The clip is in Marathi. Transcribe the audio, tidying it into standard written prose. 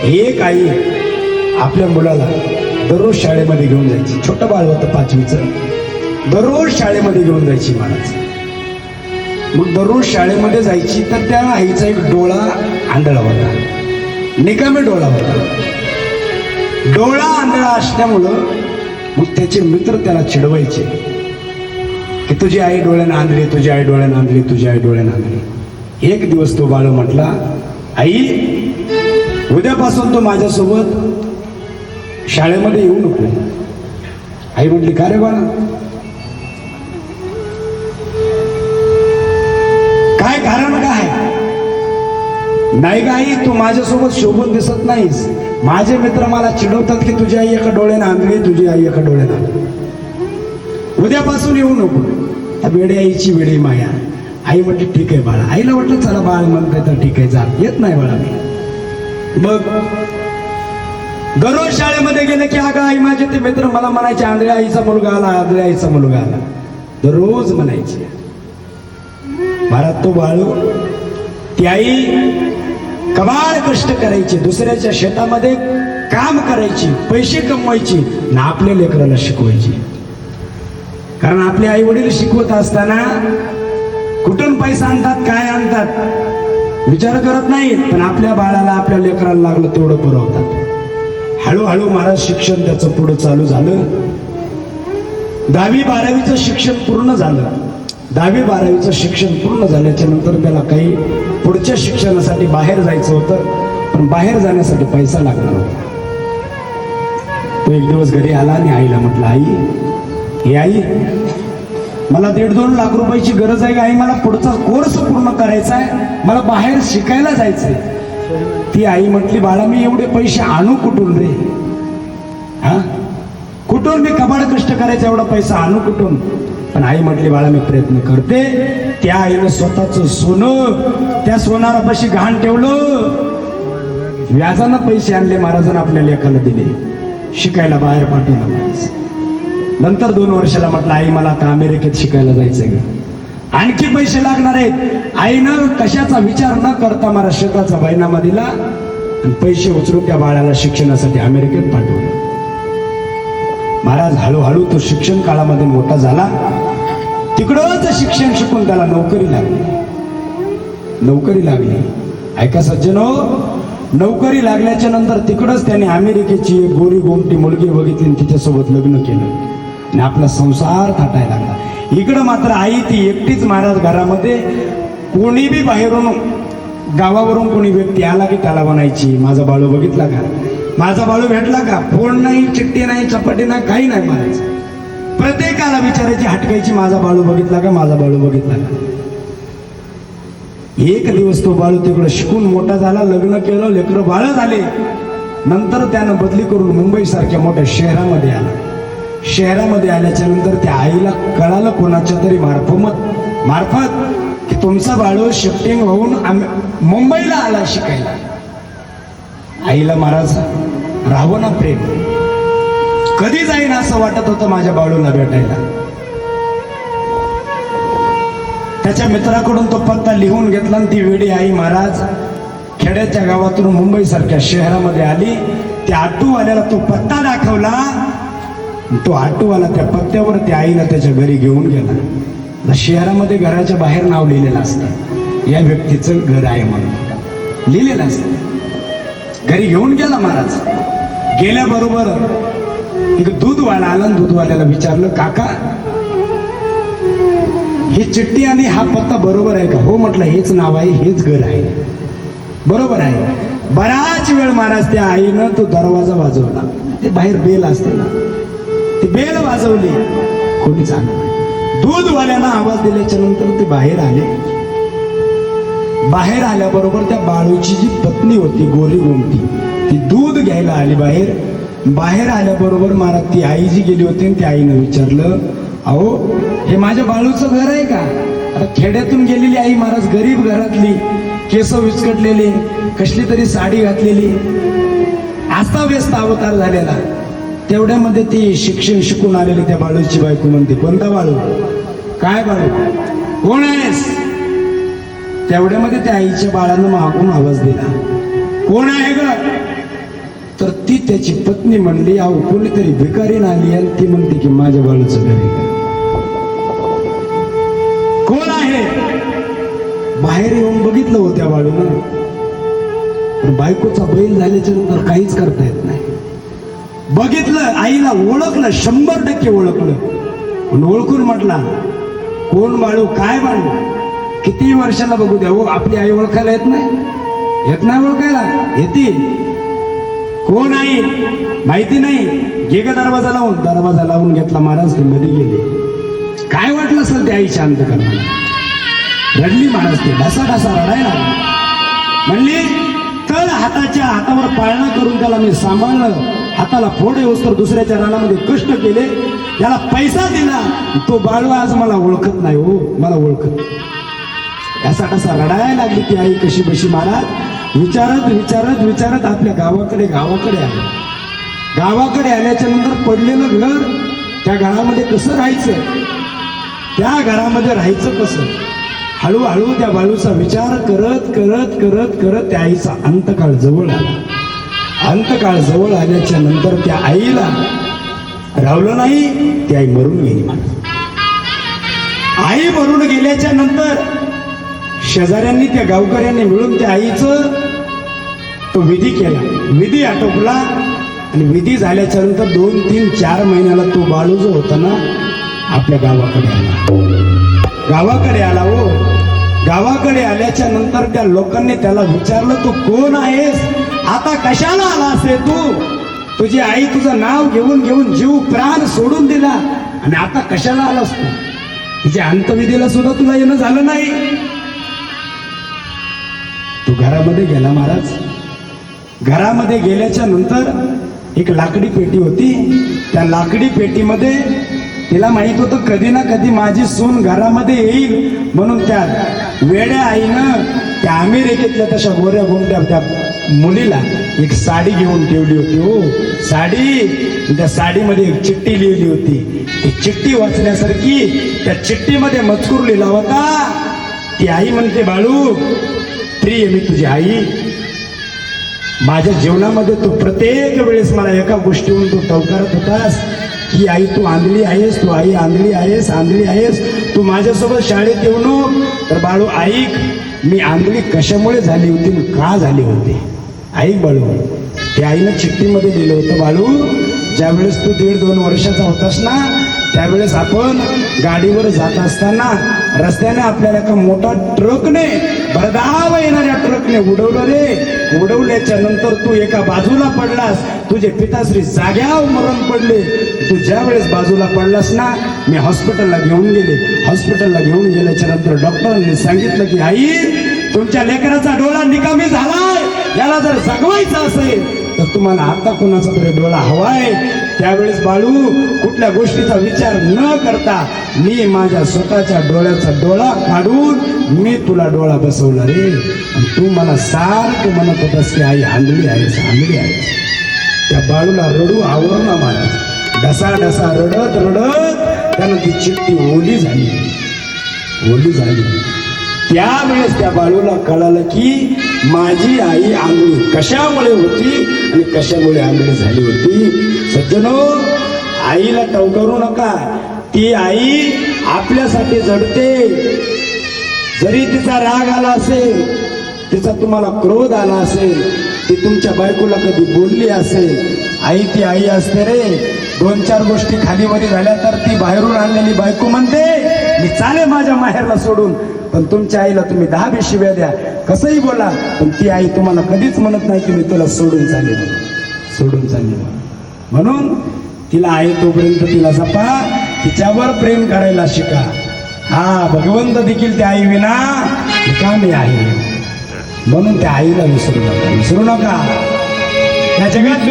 एक आई आपल्या मुलाला दररोज शाळेमध्ये घेऊन जायची. छोटं बाळ होतं 5वीचं. दररोज शाळेमध्ये घेऊन जायची महाराज. मग दररोज शाळेमध्ये जायची तर त्या आईचा एक डोळा आंधळा होता, निकामी डोळा होता. डोळा आंधळा असल्यामुळं मग त्याचे मित्र त्याला चिडवायचे की तुझी आई डोळ्यानं आंधळी, तुझी आई डोळ्यानं आंधळी, तुझी आई डोळ्यानं आंधळी. एक दिवस तो बाळ म्हटला, आई उद्यापासून तू माझ्यासोबत शाळेमध्ये येऊ नको. आई म्हटली, का रे बाळा, काय कारण काय? नाही का आई, तू माझ्यासोबत शोभून दिसत नाहीस. माझे मित्र मला चिडवतात की तुझी आई एका डोळ्यानं आंधळी, तुझी आई एका डोळ्यानं आंधळी, उद्यापासून येऊ नको. त्या वेडे आईची वेडे माया. आई म्हटली ठीक आहे बाळा. आईला वाटलं चला बाळ म्हणताय तर ठीक आहे, जा. येत नाही बाळा मी. मग दररोज शाळेमध्ये गेले की अगं आई, माझे ते मित्र मला म्हणायचे आंधळ्या आईचा मुलगा आला, आंधळ्या आईचा मुलगा आला, दररोज म्हणायचे. महाराज तो बाळू, ती आई कबाड कष्ट करायची, दुसऱ्याच्या शेतामध्ये काम करायची, पैसे कमवायची ना आपल्या लेकराला शिकवायची. कारण आपले आई वडील शिकवत असताना कुठून पैसा आणतात, काय आणतात विचार करत नाहीत, पण आपल्या बाळाला आपल्या लेकराला लागलं तेवढं पुरवतात. हळूहळू महाराज शिक्षण त्याचं पुढं चालू झालं. 10वी 12वीचं शिक्षण पूर्ण झालं. 10वी 12वीचं शिक्षण पूर्ण झाल्याच्या नंतर त्याला काही पुढच्या शिक्षणासाठी बाहेर जायचं होतं, पण बाहेर जाण्यासाठी पैसा लागला होता. तो एक दिवस घरी आला आणि आईला म्हटलं, आई, हे आई, मला 1.5-2 लाख रुपयाची गरज आहे. आई मला पुढचा कोर्स पूर्ण करायचा आहे, मला बाहेर शिकायला जायचंय. ती आई म्हटली, बाळा मी एवढे पैसे आणू कुठून रे? हा, कुठून मी कबाड कष्ट करायचा एवढा पैसा आणू कुठून? पण आई म्हटली, बाळा मी प्रयत्न करते. त्या आईनं स्वतःच सोनं त्या सोनारापाशी गहाण ठेवलं, व्याजानं पैसे आणले महाराजांना आपल्या लेकाला दिले, शिकायला बाहेर पाठवलं. नंतर 2 वर्षाला म्हटलं, आई मला आता अमेरिकेत शिकायला जायचंय ग, आणखी पैसे लागणार आहेत. आईनं कशाचा विचार न करता मला शेताचा बैनामा दिला आणि पैसे उचलून त्या बाळाला शिक्षणासाठी अमेरिकेत पाठवलं. महाराज हळूहळू तो शिक्षण काळामध्ये मोठा झाला. तिकडंच शिक्षण शिकून त्याला नोकरी लागली. नोकरी लागली, ऐका सज्जनो, नोकरी लागल्याच्या नंतर तिकडंच त्याने अमेरिकेची एक गोरी गोमटी मुलगी बघितली आणि तिच्यासोबत लग्न केलं आणि आपला संसार थाटायला लागला. इकडं मात्र आई ती एकटीच महाराज घरामध्ये. कोणी बी बाहेरून गावावरून कोणी व्यक्ती आला की त्याला म्हणायची, माझा बाळू बघितला का, माझा बाळू भेटला का? फोन नाही, चिठ्ठी नाही, चपाटी नाही, काही नाही महाराज. प्रत्येकाला विचारायची, हटकायची, माझा बाळू बघितला का, माझा बाळू बघितला का. एक दिवस तो बाळू तिकडं शिकून मोठा झाला, लग्न केलं, लेकरं बाळ झाले. नंतर त्यानं बदली करून मुंबई सारख्या मोठ्या शहरामध्ये आला. शहरामध्ये आल्याच्या नंतर त्या आईला कळालं कोणाच्या तरी मार्फत की तुमचा बाळू शिफ्टिंग होऊन मुंबईला आला शिकायला. आईला महाराज राहावं ना प्रेम, कधी जाईन असं वाटत होतं माझ्या बाळूला भेटायला. त्याच्या मित्राकडून तो पत्ता लिहून घेतला आणि ती वेडी आई महाराज खेड्याच्या गावातून मुंबई सारख्या शहरामध्ये आली. त्या ऑटोवाल्याला तो पत्ता दाखवला. तो ऑटोवाला त्या पत्त्यावर त्या आईला त्याच्या घरी घेऊन गेला. शहरामध्ये घराच्या बाहेर नाव लिहिलेलं असतं, या व्यक्तीचं घर आहे म्हणून लिहिलेलं असतं. घरी घेऊन गेला महाराज. गेल्याबरोबर एक दूधवाला आला. दूधवाल्याला विचारलं, काका ही चिठ्ठी आणि हा पत्ता बरोबर आहे का? हो म्हटलं, हेच नाव आहे, हेच घर आहे, बरोबर आहे. बराच वेळ महाराज त्या आईनं तो दरवाजा वाजवला. ते बाहेर बेल असते ना, ती बेल वाजवली, कोणीच आलं. दूधवाल्यानं आवाज दिल्याच्या नंतर ते बाहेर आले. बाहेर आल्याबरोबर त्या बाळूची जी पत्नी होती गोरी गोमटी, ती दूध घ्यायला आली बाहेर. बाहेर आल्याबरोबर महाराज ती आई जी गेली होती त्या आईनं विचारलं, अहो हे माझ्या बाळूचं घर आहे का? आता खेड्यातून गेलेली आई महाराज, गरीब घरातली, केस विस्कटलेले, कसली तरी साडी घातलेली, अस्ताव्यस्त अवतार झालेला. तेवढ्यामध्ये ती शिक्षण शिकून आलेली त्या बाळूची बायको म्हणते, कोणता बाळू? काय बाळू? कोण आहेस? तेवढ्यामध्ये त्या आईच्या बाळानं मागून आवाज दिला, कोण आहे ग? त्याची पत्नी म्हणली, अहो कोणीतरी भिकारीन आली आणि ती म्हणते की माझ्या बाळूचं घरी कोण आहे. बाहेर येऊन बघितलं होत्या बाळूनं, पण बायकोचा बैल झाल्याच्या नंतर काहीच करता येत नाही. बघितलं, आईला ओळखलं, 100% ओळखलं. पण ओळखून म्हटला, कोण बाळू, काय बाळू, किती वर्षाला बघू द्या. हो, आपली आई ओळखायला येत नाही, येत नाही ओळखायला, येते. कोण आई माहिती नाही, घे ग दरवाजा लावून. दरवाजा लावून घेतला महाराज, ते मध्ये गेले. काय वाटलं असेल ते आई शांत करणार. रडली महाराज, ते ढसा ढसा रडायला म्हणली, तळ हाताच्या हातावर पाळणा करून त्याला मी सांभाळलं, हाताला फोड येऊस तर दुसऱ्याच्या रानामध्ये कष्ट केले, त्याला पैसा दिला, तो बाळू आज मला ओळखत नाही. हो, मला ओळखत. असा कसा रडायला लागली ती आई कशी बशी. महाराज विचारत विचारत विचारत आपल्या गावाकडे आले. गावाकडे आल्याच्या नंतर पडलेलं घर, त्या घरामध्ये कसं राहायचं, त्या घरामध्ये राहायचं कसं, हळूहळू त्या बाळूचा विचार करत करत करत करत त्या आईचा अंतकाळ जवळ आला. अंतकाळ जवळ आल्याच्या नंतर त्या आईला रावलं नाही, ती आई मरून गेली. आई मरून गेल्याच्या नंतर शेजाऱ्यांनी, त्या गावकऱ्यांनी मिळून त्या आईचं तो विधी केला. विधी आटोपला आणि विधी झाल्याच्या नंतर 2, 3, 4 महिन्याला तो बाळू जो होता ना आपल्या गावाकडे आला. गावाकडे आला. हो, गावाकडे आल्याच्या नंतर त्या लोकांनी त्याला विचारलं, तू कोण आहेस, आता कशाला आला असे तू, तुझी आई तुझं नाव घेऊन घेऊन जीव प्राण सोडून दिला आणि आता कशाला आलास तू. तिच्या अंतविधीला सुद्धा तुला येणं झालं नाही. तू घरामध्ये गेला महाराज. घरामध्ये गेल्याच्या नंतर एक लाकडी पेटी होती. त्या लाकडी पेटीमध्ये तिला माहित होतं कधी ना कधी माझी सून घरामध्ये येईल, म्हणून त्या वेड्या आईनं त्या अमेरिकेतल्या तशा गोऱ्या गोमट्या त्या मुलीला एक साडी घेऊन ठेवली होती. हो, साडी. त्या साडीमध्ये एक चिठ्ठी लिहिली होती. ती चिठ्ठी वाचण्यासारखी त्या चिठ्ठीमध्ये मजकूर लिहिला होता. ती आई म्हणते, बाळू प्रिय, मी तुझी आई, माझ्या जीवनामध्ये तू प्रत्येक वेळेस मला एका गोष्टीवरून तू टवकारत होतास की आई तू आंधळी आहेस, तू आई आंधळी आहेस, आंधळी आहेस, तू माझ्यासोबत शाळेत येऊ नको. तर बाळू ऐक, मी आंधळी कशामुळे झाली होती, का झाली होती, ऐक बाळू. त्या आईनं चिठ्ठीमध्ये लिहिलं होतं, बाळू ज्यावेळेस तू 1.5-2 वर्षाचा होतास ना, त्यावेळेस आपण गाडीवर जात असताना रस्त्याने आपल्याला एका मोठा ट्रकने, भरधाव येणाऱ्या ट्रकने उडवलं रे. उडवल्याच्या नंतर तू एका बाजूला पडलास, तुझे पिताश्री जाग्यावर मरण पडले. तू ज्या वेळेस बाजूला पडलास ना, मी हॉस्पिटलला घेऊन गेले. हॉस्पिटलला घेऊन गेल्याच्या नंतर डॉक्टरांनी सांगितलं की आई तुमच्या लेकराचा डोळा निकामी झालाय, याला जर जगवायचं असेल तर तुम्हाला आता कोणाचा तरी डोळा हवाय. त्यावेळेस बाळू कुठल्या गोष्टीचा विचार न करता मी माझ्या स्वतःच्या डोळ्याचा डोळा काढून मी तुला डोळा बसवला रे. आणि तू मला सारखं म्हणत होतास की आई आंधळी आहेस, आंधळी आहेस. त्या बाळूला रडू आवडला मला. ढसा ढसा रडत रडत त्यानं ती चिठ्ठी ओली झाली. त्यावेळेस त्या बाळूला कळालं की माझी आई आंधळी कशामुळे होती आणि कशामुळे आंधळी झाली होती. सज्जनो, आईला टवकारू नका. ती आई आपल्यासाठी जडते. जरी तिचा राग आला असेल, तिचा तुम्हाला क्रोध आला असेल, ती तुमच्या बायकोला कधी बोलली असेल, आई ती आई असते रे. 2-4 गोष्टी खालीवरी झाल्या तर ती बाहेरून आणलेली बायको म्हणते मी चाले माझ्या माहेरला सोडून. पण तुमच्या आईला तुम्ही 10 शिव्या द्या, कसंही बोला, पण ती आई तुम्हाला कधीच म्हणत नाही की मी तुला सोडून चालले. म्हणून तिला आहे तोपर्यंत तिला जपा, तिच्यावर प्रेम करायला शिका. हा भगवंत देखील त्या आई विना रिकामी आहे. म्हणून त्या आईला विसरू नका. त्या जगात